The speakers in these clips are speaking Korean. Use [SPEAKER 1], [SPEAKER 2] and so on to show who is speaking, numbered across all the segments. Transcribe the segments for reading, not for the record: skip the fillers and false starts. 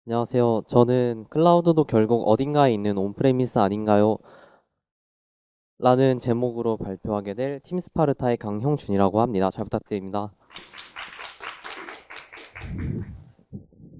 [SPEAKER 1] 안녕하세요. 저는 클라우드도 결국 어딘가에 있는 온프레미스 아닌가요? 라는 제목으로 발표하게 될 팀스파르타의 강형준이라고 합니다. 잘 부탁드립니다.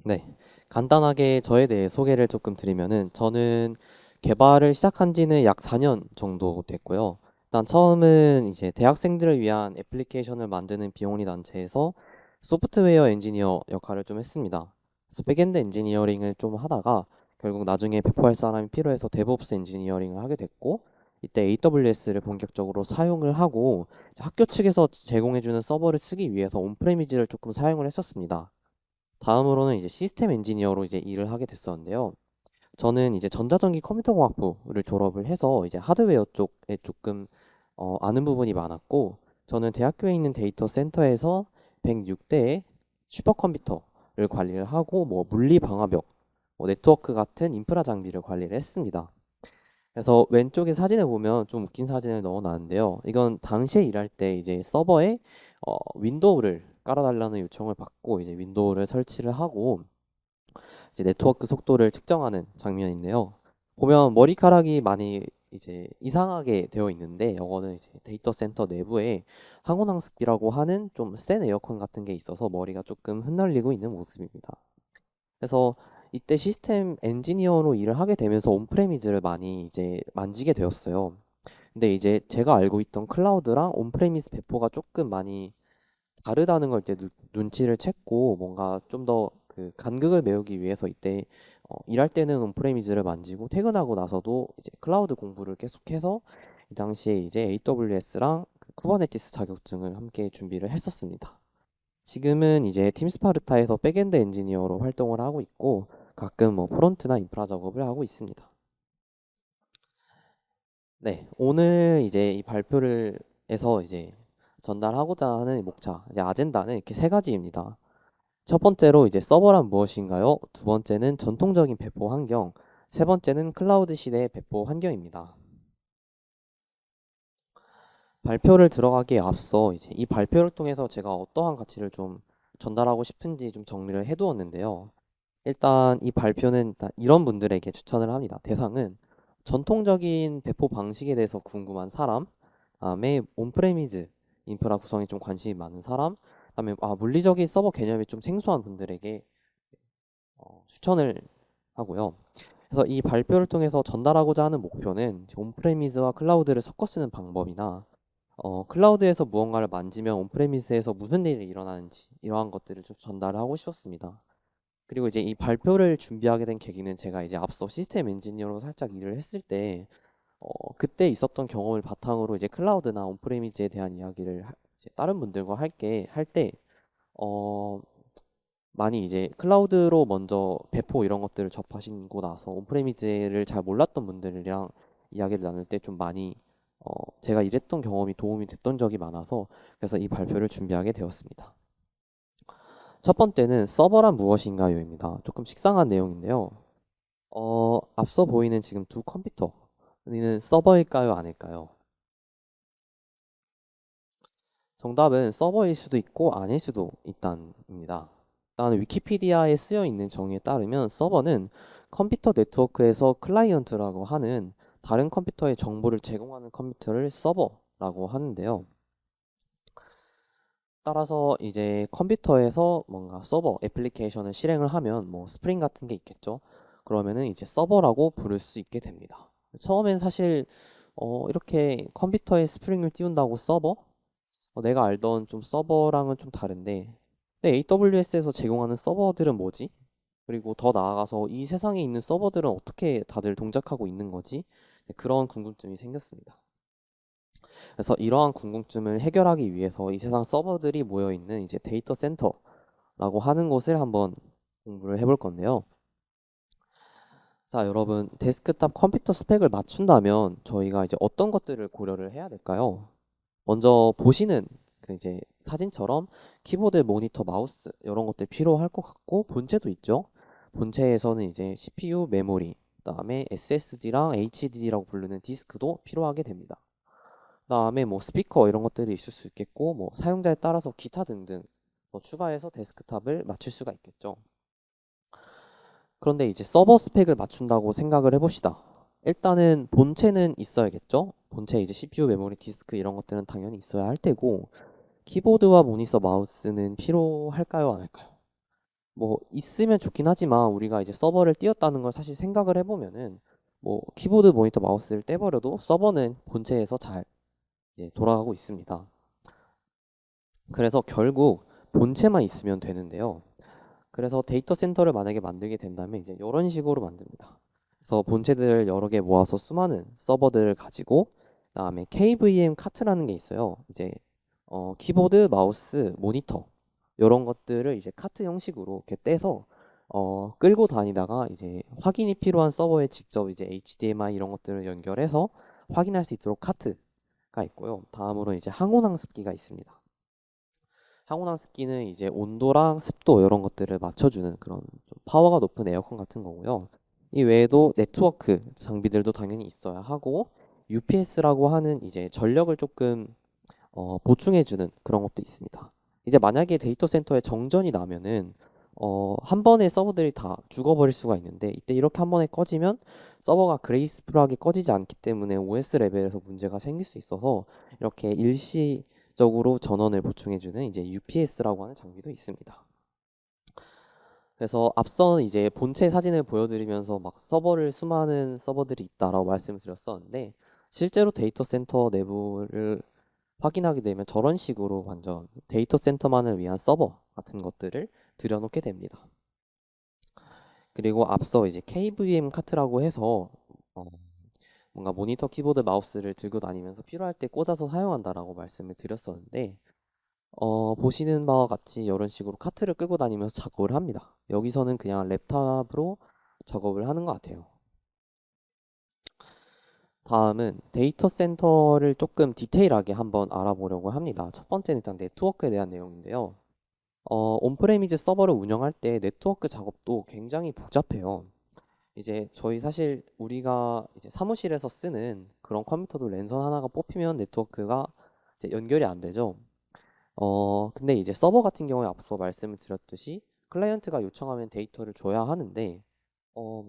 [SPEAKER 1] 네. 간단하게 저에 대해 소개를 조금 드리면은 저는 개발을 시작한 지는 약 4년 정도 됐고요. 일단 처음은 이제 대학생들을 위한 애플리케이션을 만드는 비영리 단체에서 소프트웨어 엔지니어 역할을 좀 했습니다. 그래서 백엔드 엔지니어링을 좀 하다가 결국 나중에 배포할 사람이 필요해서 데브옵스 엔지니어링을 하게 됐고, 이때 AWS를 본격적으로 사용을 하고 학교 측에서 제공해주는 서버를 쓰기 위해서 온프레미즈를 조금 사용을 했었습니다. 다음으로는 이제 시스템 엔지니어로 이제 일을 하게 됐었는데요. 저는 이제 전자전기 컴퓨터공학부를 졸업을 해서 이제 하드웨어 쪽에 조금 아는 부분이 많았고, 저는 대학교에 있는 데이터 센터에서 106대의 슈퍼컴퓨터를 관리를 하고 뭐 물리 방화벽, 뭐 네트워크 같은 인프라 장비를 관리를 했습니다. 그래서 왼쪽에 사진을 보면 좀 웃긴 사진을 넣어놨는데요. 이건 당시에 일할 때 이제 서버에 윈도우를 깔아달라는 요청을 받고 이제 윈도우를 설치를 하고 이제 네트워크 속도를 측정하는 장면인데요. 보면 머리카락이 많이 이제 이상하게 되어 있는데, 이거는 이제 데이터 센터 내부에 항온항습기라고 하는 좀 센 에어컨 같은 게 있어서 머리가 조금 흩날리고 있는 모습입니다. 그래서 이때 시스템 엔지니어로 일을 하게 되면서 온프레미즈를 많이 이제 만지게 되었어요. 근데 이제 제가 알고 있던 클라우드랑 온프레미스 배포가 조금 많이 다르다는 걸 이제 눈치를 챘고, 뭔가 좀 더 그 간극을 메우기 위해서 이때 일할 때는 온프레미즈를 만지고 퇴근하고 나서도 이제 클라우드 공부를 계속해서 이 당시에 이제 AWS랑 쿠버네티스 자격증을 함께 준비를 했었습니다. 지금은 이제 팀스파르타에서 백엔드 엔지니어로 활동을 하고 있고, 가끔 뭐 프론트나 인프라 작업을 하고 있습니다. 네, 오늘 이제 이 발표를 해서 이제 전달하고자 하는 목차, 이제 아젠다는 이렇게 세 가지입니다. 첫 번째로 이제 서버란 무엇인가요? 두 번째는 전통적인 배포 환경, 세 번째는 클라우드 시대의 배포 환경입니다. 발표를 들어가기에 앞서 이제 이 발표를 통해서 제가 어떠한 가치를 좀 전달하고 싶은지 좀 정리를 해두었는데요. 일단 이 발표는 일단 이런 분들에게 추천을 합니다. 대상은 전통적인 배포 방식에 대해서 궁금한 사람, 다음에 온프레미즈 인프라 구성에 좀 관심이 많은 사람, 다음에 물리적인 서버 개념이 좀 생소한 분들에게 추천을 하고요. 그래서 이 발표를 통해서 전달하고자 하는 목표는 온프레미즈와 클라우드를 섞어 쓰는 방법이나 클라우드에서 무언가를 만지면 온프레미스에서 무슨 일이 일어나는지 이러한 것들을 좀 전달을 하고 싶었습니다. 그리고 이제 이 발표를 준비하게 된 계기는 제가 이제 앞서 시스템 엔지니어로 살짝 일을 했을 때 그때 있었던 경험을 바탕으로 이제 클라우드나 온프레미즈에 대한 이야기를 이제 다른 분들과 할 때 어, 많이 이제 클라우드로 먼저 배포 이런 것들을 접하시고 나서 온프레미즈를 잘 몰랐던 분들이랑 이야기를 나눌 때 좀 많이 제가 일했던 경험이 도움이 됐던 적이 많아서 그래서 이 발표를 준비하게 되었습니다. 첫 번째는 서버란 무엇인가요입니다. 조금 식상한 내용인데요. 앞서 보이는 지금 두 컴퓨터는 서버일까요, 아닐까요? 정답은 서버일 수도 있고 아닐 수도 있답니다. 일단 위키피디아에 쓰여 있는 정의에 따르면 서버는 컴퓨터 네트워크에서 클라이언트라고 하는 다른 컴퓨터에 정보를 제공하는 컴퓨터를 서버라고 하는데요. 따라서 이제 컴퓨터에서 뭔가 서버 애플리케이션을 실행을 하면 뭐 스프링 같은 게 있겠죠. 그러면은 이제 서버라고 부를 수 있게 됩니다. 처음엔 사실 이렇게 컴퓨터에 스프링을 띄운다고 서버? 내가 알던 좀 서버랑은 좀 다른데, 근데 AWS에서 제공하는 서버들은 뭐지? 그리고 더 나아가서 이 세상에 있는 서버들은 어떻게 다들 동작하고 있는 거지? 네, 그런 궁금증이 생겼습니다. 그래서 이러한 궁금증을 해결하기 위해서 이 세상 서버들이 모여 있는 이제 데이터 센터라고 하는 곳을 한번 공부를 해볼 건데요. 자, 여러분, 데스크탑 컴퓨터 스펙을 맞춘다면 저희가 이제 어떤 것들을 고려를 해야 될까요? 먼저 보시는 그 이제 사진처럼 키보드, 모니터, 마우스 이런 것들 필요할 것 같고, 본체도 있죠. 본체에서는 이제 CPU, 메모리, 그다음에 SSD랑 HDD라고 부르는 디스크도 필요하게 됩니다. 그다음에 뭐 스피커 이런 것들이 있을 수 있겠고, 뭐 사용자에 따라서 기타 등등 더 추가해서 데스크탑을 맞출 수가 있겠죠. 그런데 이제 서버 스펙을 맞춘다고 생각을 해봅시다. 일단은 본체는 있어야겠죠? 본체 이제 CPU, 메모리, 디스크 이런 것들은 당연히 있어야 할 테고, 키보드와 모니터, 마우스는 필요할까요, 안 할까요? 뭐 있으면 좋긴 하지만 우리가 이제 서버를 띄웠다는 걸 사실 생각을 해보면은 뭐 키보드, 모니터, 마우스를 떼버려도 서버는 본체에서 잘 이제 돌아가고 있습니다. 그래서 결국 본체만 있으면 되는데요. 그래서 데이터 센터를 만약에 만들게 된다면 이제 이런 식으로 만듭니다. 그래서 본체들을 여러 개 모아서 수많은 서버들을 가지고 그다음에 KVM 카트라는 게 있어요. 이제 키보드, 마우스, 모니터 이런 것들을 이제 카트 형식으로 이렇게 떼서 끌고 다니다가 이제 확인이 필요한 서버에 직접 이제 HDMI 이런 것들을 연결해서 확인할 수 있도록 카트가 있고요. 다음으로 이제 항온항습기가 있습니다. 항온항습기는 이제 온도랑 습도 이런 것들을 맞춰주는 그런 좀 파워가 높은 에어컨 같은 거고요. 이 외에도 네트워크 장비들도 당연히 있어야 하고 UPS라고 하는 이제 전력을 조금 보충해주는 그런 것도 있습니다. 이제 만약에 데이터 센터에 정전이 나면은 한 번에 서버들이 다 죽어버릴 수가 있는데 이때 이렇게 한 번에 꺼지면 서버가 그레이스풀하게 꺼지지 않기 때문에 OS 레벨에서 문제가 생길 수 있어서 이렇게 일시적으로 전원을 보충해주는 이제 UPS라고 하는 장비도 있습니다. 그래서 앞선 이제 본체 사진을 보여드리면서 막 수많은 서버들이 있다라고 말씀을 드렸었는데 실제로 데이터 센터 내부를 확인하게 되면 저런 식으로 완전 데이터 센터만을 위한 서버 같은 것들을 들여놓게 됩니다. 그리고 앞서 이제 KVM 카트라고 해서 어, 뭔가 모니터, 키보드, 마우스를 들고 다니면서 필요할 때 꽂아서 사용한다라고 말씀을 드렸었는데 보시는 바와 같이 이런 식으로 카트를 끌고 다니면서 작업을 합니다. 여기서는 그냥 랩탑으로 작업을 하는 것 같아요. 다음은 데이터 센터를 조금 디테일하게 한번 알아보려고 합니다. 첫 번째는 일단 네트워크에 대한 내용인데요. 온프레미즈 서버를 운영할 때 네트워크 작업도 굉장히 복잡해요. 이제 저희 사실 우리가 이제 사무실에서 쓰는 그런 컴퓨터도 랜선 하나가 뽑히면 네트워크가 이제 연결이 안 되죠. 근데 이제 서버 같은 경우에 앞서 말씀을 드렸듯이 클라이언트가 요청하면 데이터를 줘야 하는데 어,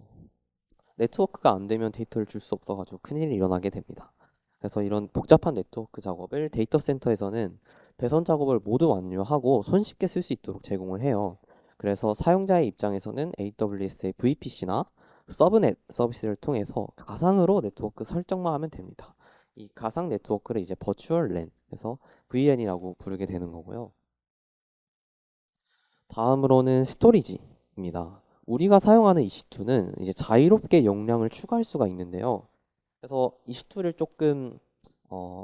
[SPEAKER 1] 네트워크가 안 되면 데이터를 줄 수 없어가지고 큰일이 일어나게 됩니다. 그래서 이런 복잡한 네트워크 작업을 데이터 센터에서는 배선 작업을 모두 완료하고 손쉽게 쓸 수 있도록 제공을 해요. 그래서 사용자의 입장에서는 AWS의 VPC나 서브넷 서비스를 통해서 가상으로 네트워크 설정만 하면 됩니다. 이 가상 네트워크를 이제 버추얼 랜, 그래서 VN이라고 부르게 되는 거고요. 다음으로는 스토리지입니다. 우리가 사용하는 EC2는 이제 자유롭게 용량을 추가할 수가 있는데요. 그래서 EC2를 조금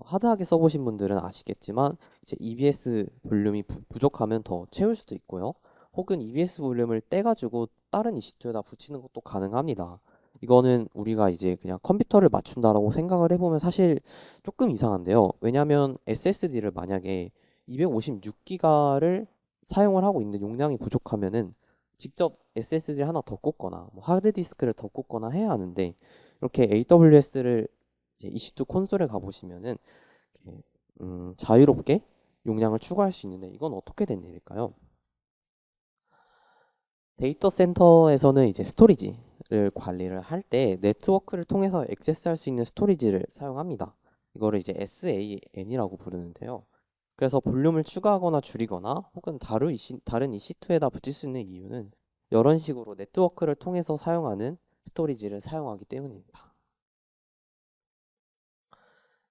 [SPEAKER 1] 하드하게 써보신 분들은 아시겠지만 이제 EBS 볼륨이 부족하면 더 채울 수도 있고요. 혹은 EBS 볼륨을 떼가지고 다른 EC2에다 붙이는 것도 가능합니다. 이거는 우리가 이제 그냥 컴퓨터를 맞춘다라고 생각을 해보면 사실 조금 이상한데요. 왜냐하면 SSD를 만약에 256기가를 사용을 하고 있는데 용량이 부족하면은 직접 SSD를 하나 더 꽂거나 뭐 하드디스크를 더 꽂거나 해야 하는데 이렇게 AWS를 이제 EC2 콘솔에 가보시면은 이렇게, 자유롭게 용량을 추가할 수 있는데 이건 어떻게 된 일일까요? 데이터 센터에서는 이제 스토리지를 관리를 할 때 네트워크를 통해서 액세스할 수 있는 스토리지를 사용합니다. 이거를 이제 SAN이라고 부르는데요. 그래서 볼륨을 추가하거나 줄이거나 혹은 다른 EC2에다 붙일 수 있는 이유는 이런 식으로 네트워크를 통해서 사용하는 스토리지를 사용하기 때문입니다.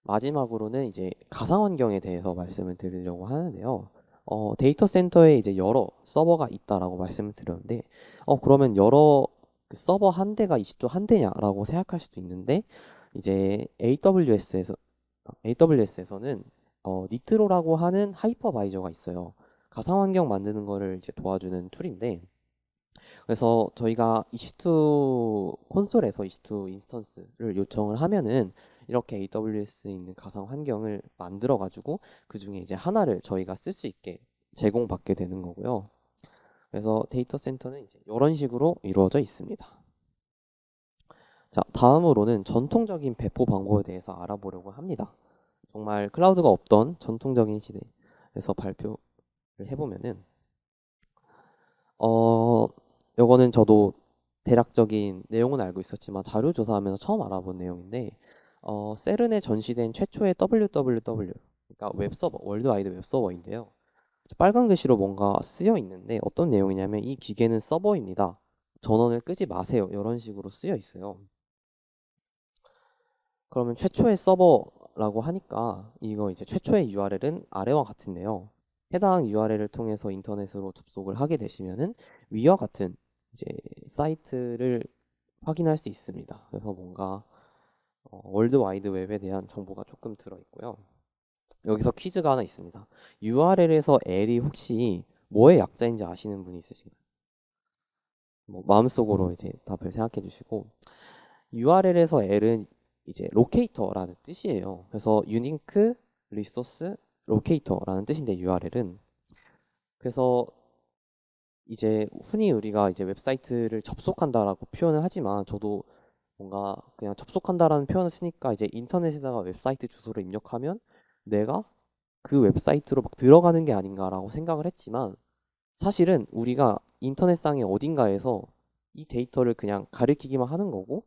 [SPEAKER 1] 마지막으로는 이제 가상 환경에 대해서 말씀을 드리려고 하는데요. 데이터 센터에 이제 여러 서버가 있다라고 말씀을 드렸는데, 그러면 여러 그 서버 한 대가 20조 한 대냐라고 생각할 수도 있는데, 이제 AWS에서는 니트로라고 하는 하이퍼바이저가 있어요. 가상 환경 만드는 거를 이제 도와주는 툴인데, 그래서 저희가 EC2 콘솔에서 EC2 인스턴스를 요청을 하면은 이렇게 AWS에 있는 가상 환경을 만들어 가지고 그 중에 이제 하나를 저희가 쓸 수 있게 제공받게 되는 거고요. 그래서 데이터 센터는 이제 이런 식으로 이루어져 있습니다. 자, 다음으로는 전통적인 배포 방법에 대해서 알아보려고 합니다. 정말 클라우드가 없던 전통적인 시대에서 발표를 해보면은 요거는 저도 대략적인 내용은 알고 있었지만 자료 조사하면서 처음 알아본 내용인데 셀른에 전시된 최초의 WWW, 그러니까 웹서버, 월드와이드 웹서버인데요. 빨간 글씨로 뭔가 쓰여 있는데 어떤 내용이냐면 이 기계는 서버입니다. 전원을 끄지 마세요. 이런 식으로 쓰여 있어요. 그러면 최초의 서버라고 하니까 이거 이제 최초의 URL은 아래와 같은데요. 해당 URL을 통해서 인터넷으로 접속을 하게 되시면은 위와 같은 이제 사이트를 확인할 수 있습니다. 그래서 뭔가 월드 와이드 웹에 대한 정보가 조금 들어 있고요. 여기서 퀴즈가 하나 있습니다. URL에서 L이 혹시 뭐의 약자인지 아시는 분이 있으신가요? 뭐 마음속으로 이제 답을 생각해 주시고 URL에서 L은 이제 로케이터라는 뜻이에요. 그래서 유니크 리소스 로케이터라는 뜻인데 URL은 그래서 이제 흔히 우리가 이제 웹사이트를 접속한다라고 표현을 하지만 저도 뭔가 그냥 접속한다라는 표현을 쓰니까 이제 인터넷에다가 웹사이트 주소를 입력하면 내가 그 웹사이트로 막 들어가는 게 아닌가라고 생각을 했지만 사실은 우리가 인터넷상의 어딘가에서 이 데이터를 그냥 가리키기만 하는 거고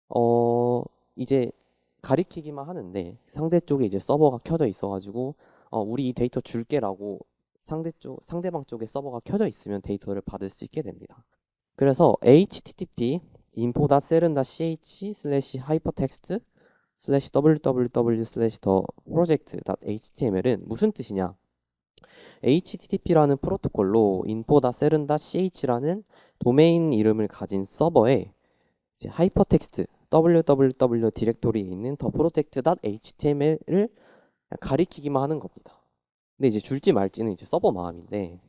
[SPEAKER 1] 어 이제 가리키기만 하는데 상대 쪽에 이제 서버가 켜져 있어가지고 우리 이 데이터 줄게라고 상대방 쪽에 서버가 켜져 있으면 데이터를 받을 수 있게 됩니다. 그래서 http info.cern.ch/hypertext www the project.html은 무슨 뜻이냐? http라는 프로토콜로 info.cern.ch라는 도메인 이름을 가진 서버에 이제 하이퍼텍스트 www 디렉토리에 있는 the project.html을 가리키기만 하는 겁니다. 근데 이제 줄지 말지는 이제 서버 마음인데,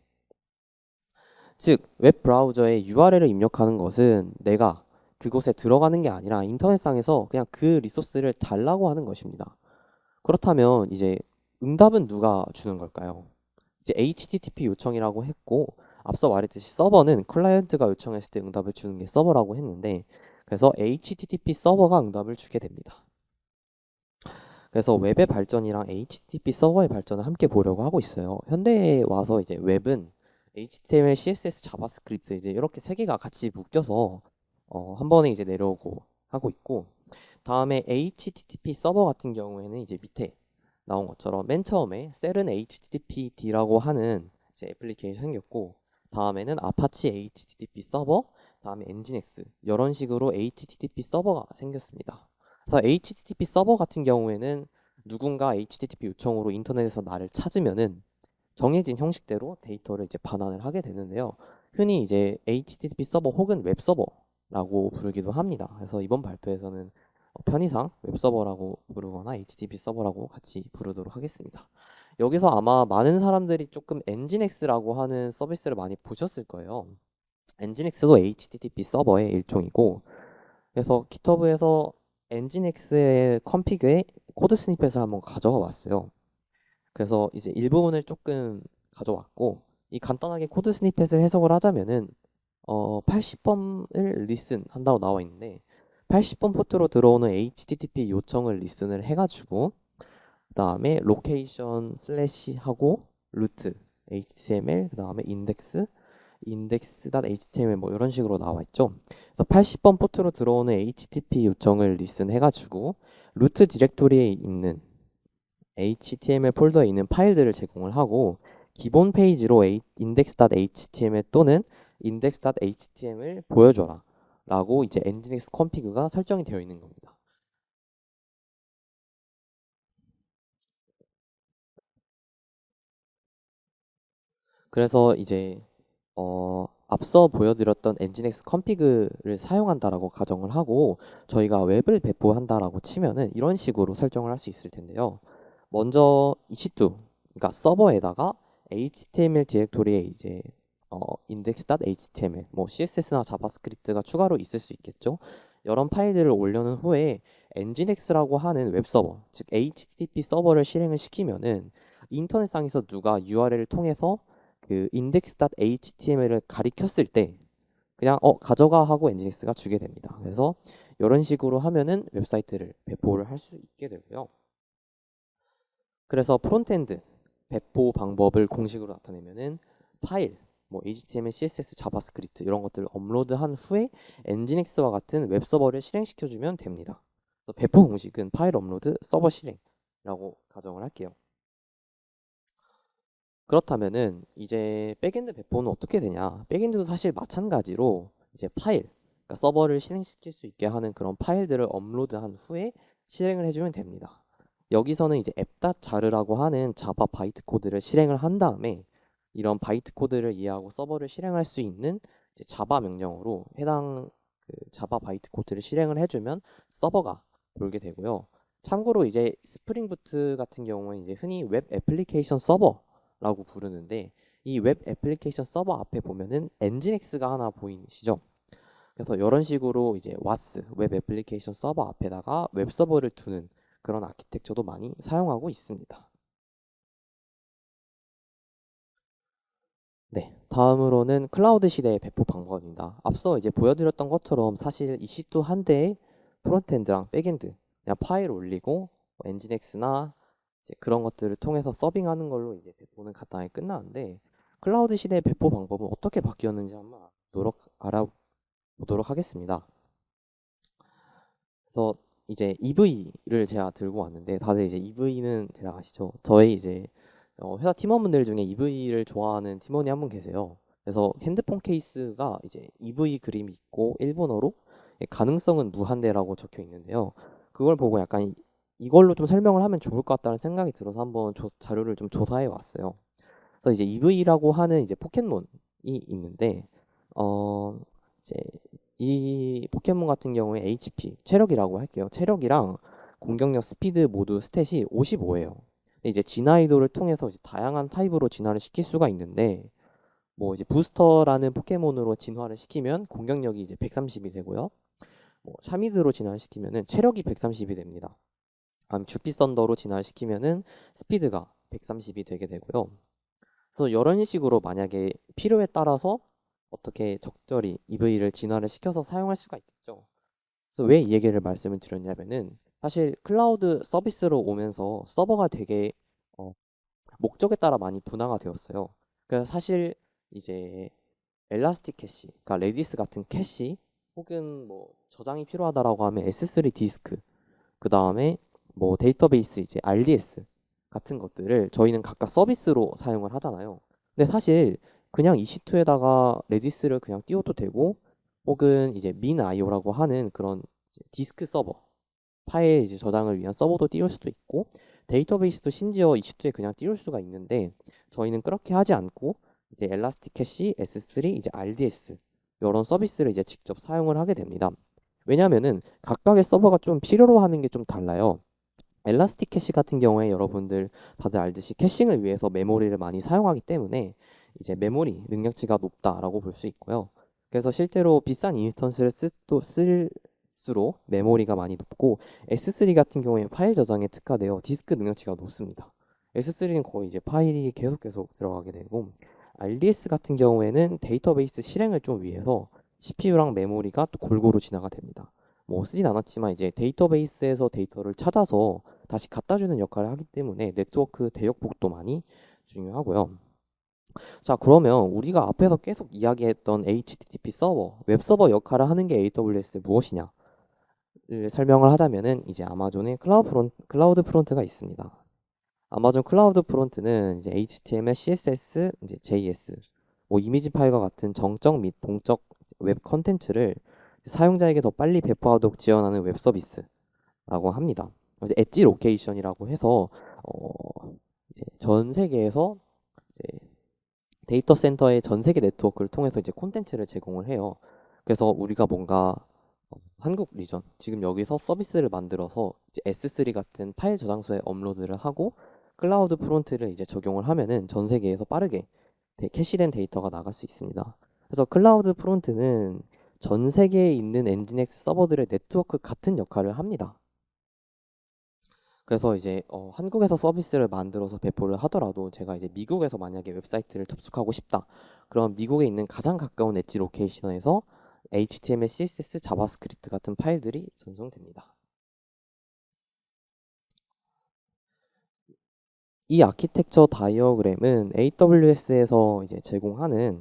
[SPEAKER 1] 즉 웹 브라우저에 URL을 입력하는 것은 내가 그곳에 들어가는 게 아니라 인터넷상에서 그냥 그 리소스를 달라고 하는 것입니다. 그렇다면 이제 응답은 누가 주는 걸까요? 이제 HTTP 요청이라고 했고 앞서 말했듯이 서버는 클라이언트가 요청했을 때 응답을 주는 게 서버라고 했는데 그래서 HTTP 서버가 응답을 주게 됩니다. 그래서 웹의 발전이랑 HTTP 서버의 발전을 함께 보려고 하고 있어요. 현대에 와서 이제 웹은 HTML, CSS, 자바스크립트 이제 이렇게 세 개가 같이 묶여서 한 번에 이제 내려오고 하고 있고 다음에 HTTP 서버 같은 경우에는 이제 밑에 나온 것처럼 맨 처음에 셀은 HTTPD라고 하는 이제 애플리케이션이 생겼고 다음에는 아파치 HTTP 서버, 다음에 엔진엑스 이런 식으로 HTTP 서버가 생겼습니다. 그래서 HTTP 서버 같은 경우에는 누군가 HTTP 요청으로 인터넷에서 나를 찾으면은 정해진 형식대로 데이터를 이제 반환을 하게 되는데요. 흔히 이제 HTTP 서버 혹은 웹 서버라고 부르기도 합니다. 그래서 이번 발표에서는 편의상 웹 서버라고 부르거나 HTTP 서버라고 같이 부르도록 하겠습니다. 여기서 아마 많은 사람들이 조금 엔진엑스라고 하는 서비스를 많이 보셨을 거예요. 엔진엑스도 HTTP 서버의 일종이고 그래서 GitHub에서 엔진엑스의 컴피그의 코드 스니펫을 한번 가져와 봤어요. 그래서 이제 일부분을 조금 가져왔고 이 간단하게 코드 스니펫을 해석을 하자면은 80번을 리슨 한다고 나와 있는데 80번 포트로 들어오는 HTTP 요청을 리슨을 해가지고 그 다음에 로케이션 슬래시 하고 루트 HTML 그 다음에 index.html 뭐 이런 식으로 나와 있죠. 그래서 80번 포트로 들어오는 HTTP 요청을 리슨 해가지고 루트 디렉토리에 있는 HTML 폴더에 있는 파일들을 제공을 하고 기본 페이지로 index.html 또는 index.html 보여줘라 라고 이제 nginx config가 설정이 되어 있는 겁니다. 그래서 이제 앞서 보여드렸던 nginx config를 사용한다라고 가정을 하고 저희가 웹을 배포한다라고 치면은 이런 식으로 설정을 할 수 있을 텐데요. 먼저 EC2, 그러니까 서버에다가 HTML 디렉토리에 이제 index.html, 뭐 CSS나 자바스크립트가 추가로 있을 수 있겠죠. 이런 파일들을 올려놓은 후에 nginx라고 하는 웹 서버, 즉 HTTP 서버를 실행을 시키면은 인터넷상에서 누가 URL을 통해서 그 index.html을 가리켰을 때 그냥 가져가 하고 nginx가 주게 됩니다. 그래서 이런 식으로 하면은 웹사이트를 배포를 할 수 있게 되고요. 그래서 프론트엔드 배포 방법을 공식으로 나타내면은 파일, 뭐 HTML, CSS, 자바스크립트 이런 것들을 업로드한 후에 엔진엑스와 같은 웹 서버를 실행시켜주면 됩니다. 그래서 배포 공식은 파일 업로드, 서버 실행이라고 가정을 할게요. 그렇다면은 이제 백엔드 배포는 어떻게 되냐? 백엔드도 사실 마찬가지로 이제 파일, 그러니까 서버를 실행시킬 수 있게 하는 그런 파일들을 업로드한 후에 실행을 해주면 됩니다. 여기서는 이제 앱.자르라고 하는 자바 바이트 코드를 실행을 한 다음에 이런 바이트 코드를 이해하고 서버를 실행할 수 있는 이제 자바 명령어로 해당 그 자바 바이트 코드를 실행을 해주면 서버가 돌게 되고요. 참고로 이제 스프링 부트 같은 경우는 이제 흔히 웹 애플리케이션 서버라고 부르는데 이 웹 애플리케이션 서버 앞에 보면은 엔진엑스가 하나 보이시죠? 그래서 이런 식으로 이제 WAS 웹 애플리케이션 서버 앞에다가 웹 서버를 두는 그런 아키텍처도 많이 사용하고 있습니다. 네, 다음으로는 클라우드 시대의 배포 방법입니다. 앞서 이제 보여드렸던 것처럼 사실 EC2 한 대의 프론트엔드랑 백엔드 그냥 파일 올리고 뭐 엔진엑스나 이제 그런 것들을 통해서 서빙하는 걸로 이제 배포는 간단하게 끝나는데 클라우드 시대의 배포 방법은 어떻게 바뀌었는지 한번 알아보도록 하겠습니다. 그래서 이제 EV를 제가 들고 왔는데 다들 이제 EV는 잘 아시죠? 저희 이제 회사 팀원분들 중에 EV를 좋아하는 팀원이 한 분 계세요. 그래서 핸드폰 케이스가 이제 EV 그림이 있고 일본어로 가능성은 무한대라고 적혀 있는데요. 그걸 보고 약간 이걸로 좀 설명을 하면 좋을 것 같다는 생각이 들어서 한번 자료를 좀 조사해 왔어요. 그래서 이제 EV라고 하는 이제 포켓몬이 있는데 어 이제 이 포켓몬 같은 경우에 HP 체력이라고 할게요. 체력이랑 공격력, 스피드 모두 스탯이 55예요. 이제 진화이도를 통해서 이제 다양한 타입으로 진화를 시킬 수가 있는데 뭐 이제 부스터라는 포켓몬으로 진화를 시키면 공격력이 이제 130이 되고요. 뭐 샤미드로 진화를 시키면은 체력이 130이 됩니다. 다음 주피 썬더로 진화를 시키면은 스피드가 130이 되게 되고요. 그래서 이런 식으로 만약에 필요에 따라서 어떻게 적절히 EV를 진화를 시켜서 사용할 수가 있겠죠. 그래서 왜 이 얘기를 말씀을 드렸냐면은 사실 클라우드 서비스로 오면서 서버가 되게 어, 목적에 따라 많이 분화가 되었어요. 그래서 사실 이제 엘라스틱 캐시, 그러니까 레디스 같은 캐시 혹은 뭐 저장이 필요하다라고 하면 S3 디스크, 그 다음에 뭐 데이터베이스 이제 RDS 같은 것들을 저희는 각각 서비스로 사용을 하잖아요. 근데 사실 그냥 EC2에다가 레디스를 그냥 띄워도 되고 혹은 이제 민IO라고 하는 그런 디스크 서버 파일 이제 저장을 위한 서버도 띄울 수도 있고 데이터베이스도 심지어 EC2에 그냥 띄울 수가 있는데 저희는 그렇게 하지 않고 이제 엘라스틱 캐시, S3, 이제 RDS 이런 서비스를 이제 직접 사용을 하게 됩니다. 왜냐면은 각각의 서버가 좀 필요로 하는 게 좀 달라요. 엘라스틱 캐시 같은 경우에 여러분들 다들 알듯이 캐싱을 위해서 메모리를 많이 사용하기 때문에 이제 메모리 능력치가 높다라고 볼 수 있고요. 그래서 실제로 비싼 인스턴스를 쓸수록 메모리가 많이 높고 S3 같은 경우에 파일 저장에 특화되어 디스크 능력치가 높습니다. S3는 거의 이제 파일이 계속 들어가게 되고 RDS 같은 경우에는 데이터베이스 실행을 좀 위해서 CPU랑 메모리가 또 골고루 진화가 됩니다. 뭐 쓰진 않았지만 이제 데이터베이스에서 데이터를 찾아서 다시 갖다 주는 역할을 하기 때문에 네트워크 대역폭도 많이 중요하고요. 자, 그러면 우리가 앞에서 계속 이야기했던 HTTP 서버, 웹 서버 역할을 하는 게 AWS 무엇이냐를 설명을 하자면은 이제 아마존의 클라우드 프론트가 있습니다. 아마존 클라우드 프론트는 이제 HTML, CSS, 이제 JS, 뭐 이미지 파일과 같은 정적 및 동적 웹 컨텐츠를 사용자에게 더 빨리 배포하도록 지원하는 웹 서비스라고 합니다. 그래서 엣지 로케이션이라고 해서 이제 전 세계에서 이제 데이터 센터의 전 세계 네트워크를 통해서 이제 콘텐츠를 제공을 해요. 그래서 우리가 뭔가 한국 리전 지금 여기서 서비스를 만들어서 이제 S3 같은 파일 저장소에 업로드를 하고 클라우드 프론트를 이제 적용을 하면은 전 세계에서 빠르게 캐시된 데이터가 나갈 수 있습니다. 그래서 클라우드 프론트는 전 세계에 있는 엔진엑스 서버들의 네트워크 같은 역할을 합니다. 그래서 이제 한국에서 서비스를 만들어서 배포를 하더라도 제가 이제 미국에서 만약에 웹사이트를 접속하고 싶다. 그럼 미국에 있는 가장 가까운 엣지 로케이션에서 HTML, CSS, 자바스크립트 같은 파일들이 전송됩니다. 이 아키텍처 다이어그램은 AWS에서 이제 제공하는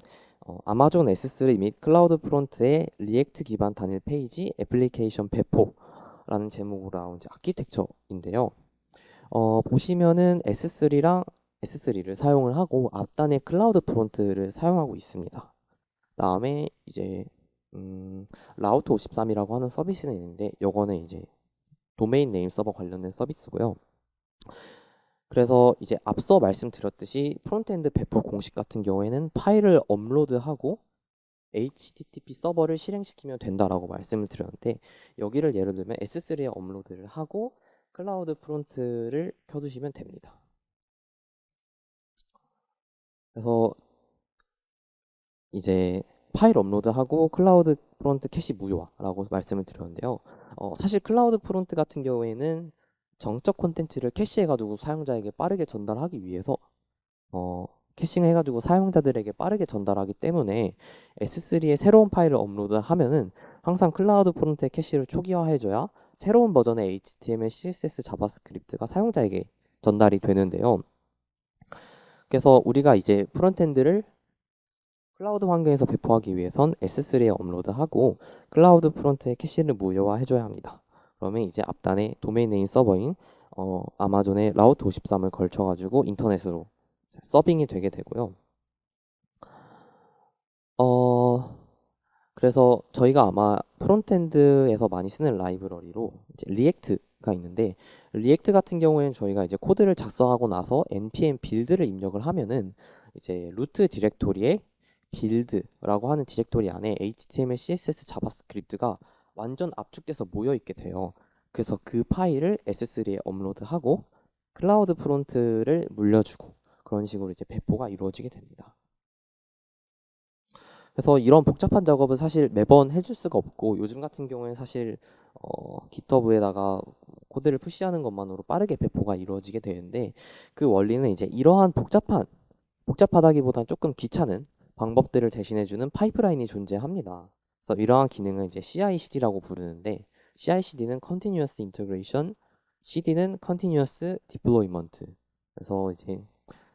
[SPEAKER 1] 아마존 S3 및 클라우드 프론트의 리액트 기반 단일 페이지 애플리케이션 배포라는 제목으로 나온 이제 아키텍처인데요. 보시면은 S3를 사용을 하고 앞단에 클라우드 프론트를 사용하고 있습니다. 다음에 이제 라우트 53이라고 하는 서비스는 있는데 요거는 이제 도메인 네임 서버 관련된 서비스고요. 그래서 이제 앞서 말씀드렸듯이 프론트엔드 배포 공식 같은 경우에는 파일을 업로드하고 HTTP 서버를 실행시키면 된다라고 말씀을 드렸는데 여기를 예를 들면 S3에 업로드를 하고 클라우드 프론트를 켜두시면 됩니다. 그래서 이제 파일 업로드하고 클라우드 프론트 캐시 무효화라고 말씀을 드렸는데요. 사실 클라우드 프론트 같은 경우에는 정적 콘텐츠를 캐시해가지고 사용자에게 빠르게 전달하기 위해서 캐싱해가지고 사용자들에게 빠르게 전달하기 때문에 S3에 새로운 파일을 업로드하면은 항상 클라우드 프론트의 캐시를 초기화해줘야 새로운 버전의 HTML, CSS, 자바스크립트가 사용자에게 전달이 되는데요. 그래서 우리가 이제 프론트엔드를 클라우드 환경에서 배포하기 위해선 S3에 업로드하고 클라우드 프론트의 캐시를 무효화해줘야 합니다. 그러면 이제 앞단에 도메인 네임 서버인 아마존의 라우트 53을 걸쳐가지고 인터넷으로 서빙이 되게 되고요. 그래서 저희가 아마 프론트엔드에서 많이 쓰는 라이브러리로 이제 리액트가 있는데 리액트 같은 경우에는 저희가 이제 코드를 작성하고 나서 npm 빌드를 입력을 하면은 이제 루트 디렉토리에 빌드라고 하는 디렉토리 안에 HTML, CSS, 자바스크립트가 완전 압축돼서 모여 있게 돼요. 그래서 그 파일을 S3에 업로드하고 클라우드 프론트를 물려주고 그런 식으로 이제 배포가 이루어지게 됩니다. 그래서 이런 복잡한 작업은 사실 매번 해줄 수가 없고 요즘 같은 경우에는 사실 GitHub에다가 코드를 푸시하는 것만으로 빠르게 배포가 이루어지게 되는데 그 원리는 이제 이러한 복잡하다기보다는 조금 귀찮은 방법들을 대신해주는 파이프라인이 존재합니다. 그래서 이러한 기능을 이제 CI/CD라고 부르는데 CI/CD는 Continuous Integration, CD는 Continuous Deployment. 그래서 이제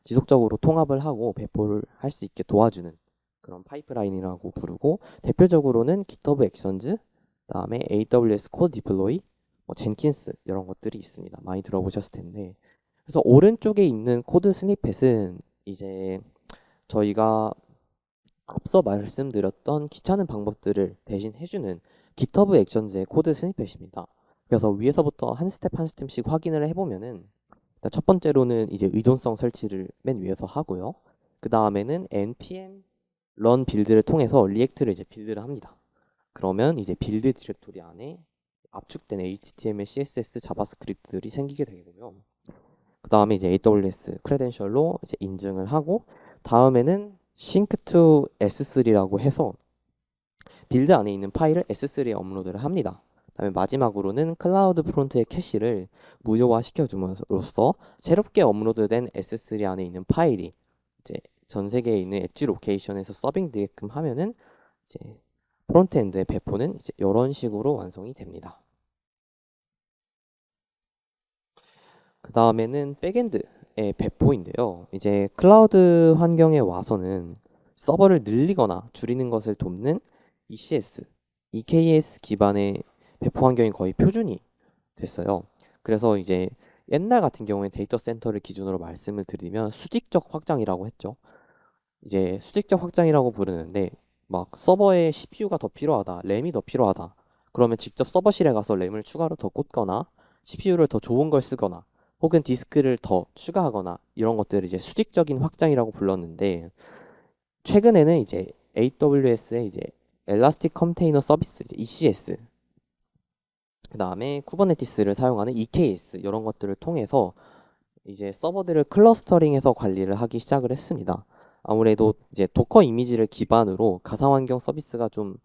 [SPEAKER 1] 지속적으로 통합을 하고 배포를 할 수 있게 도와주는 그런 파이프라인이라고 부르고 대표적으로는 GitHub 액션즈, 그다음에 AWS 코드 디플로이, 젠킨스 이런 것들이 있습니다. 많이 들어보셨을 텐데 그래서 오른쪽에 있는 코드 스니펫은 이제 저희가 앞서 말씀드렸던 귀찮은 방법들을 대신 해주는 GitHub 액션즈의 코드 스니펫입니다. 그래서 위에서부터 한 스텝 한 스텝씩 확인을 해보면은 첫 번째로는 이제 의존성 설치를 맨 위에서 하고요. 그 다음에는 npm run 빌드를 통해서 리액트를 이제 빌드를 합니다. 그러면 이제 빌드 디렉토리 안에 압축된 HTML, CSS, 자바스크립트들이 생기게 되고요. 그 다음에 이제 AWS 크레덴셜로 이제 인증을 하고 다음에는 sync to S3라고 해서 빌드 안에 있는 파일을 S3에 업로드를 합니다. 그다음에 마지막으로는 클라우드 프론트의 캐시를 무효화 시켜줌으로써 새롭게 업로드된 S3 안에 있는 파일이 이제 전 세계에 있는 엣지 로케이션에서 서빙되게끔 하면은 이제 프론트엔드의 배포는 이제 이런 식으로 완성이 됩니다. 그 다음에는 백엔드의 배포인데요. 이제 클라우드 환경에 와서는 서버를 늘리거나 줄이는 것을 돕는 ECS, EKS 기반의 배포 환경이 거의 표준이 됐어요. 그래서 이제 옛날 같은 경우에 데이터 센터를 기준으로 말씀을 드리면 수직적 확장이라고 했죠. 이제 수직적 확장이라고 부르는데 막 서버에 CPU가 더 필요하다, 램이 더 필요하다. 그러면 직접 서버실에 가서 램을 추가로 더 꽂거나 CPU를 더 좋은 걸 쓰거나 혹은 디스크를 더 추가하거나 이런 것들을 이제 수직적인 확장이라고 불렀는데 최근에는 이제 AWS의 이제 엘라스틱 컨테이너 서비스 이제 ECS 그 다음에 쿠버네티스를 사용하는 EKS 이런 것들을 통해서 이제 서버들을 클러스터링해서 관리를 하기 시작을 했습니다. 아무래도 이제 도커 이미지를 기반으로 가상 환경 서비스가 좀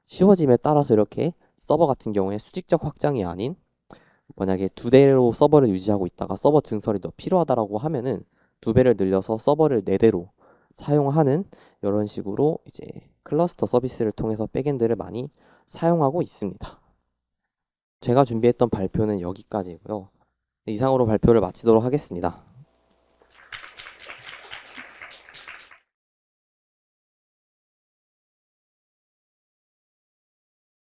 [SPEAKER 1] 쉬워짐에 따라서 이렇게 서버 같은 경우에 수직적 확장이 아닌 만약에 2대로 서버를 유지하고 있다가 서버 증설이 더 필요하다라고 하면은 2배를 늘려서 서버를 4대로 사용하는 이런 식으로 이제 클러스터 서비스를 통해서 백엔드를 많이 사용하고 있습니다. 제가 준비했던 발표는 여기까지고요. 이상으로 발표를 마치도록 하겠습니다.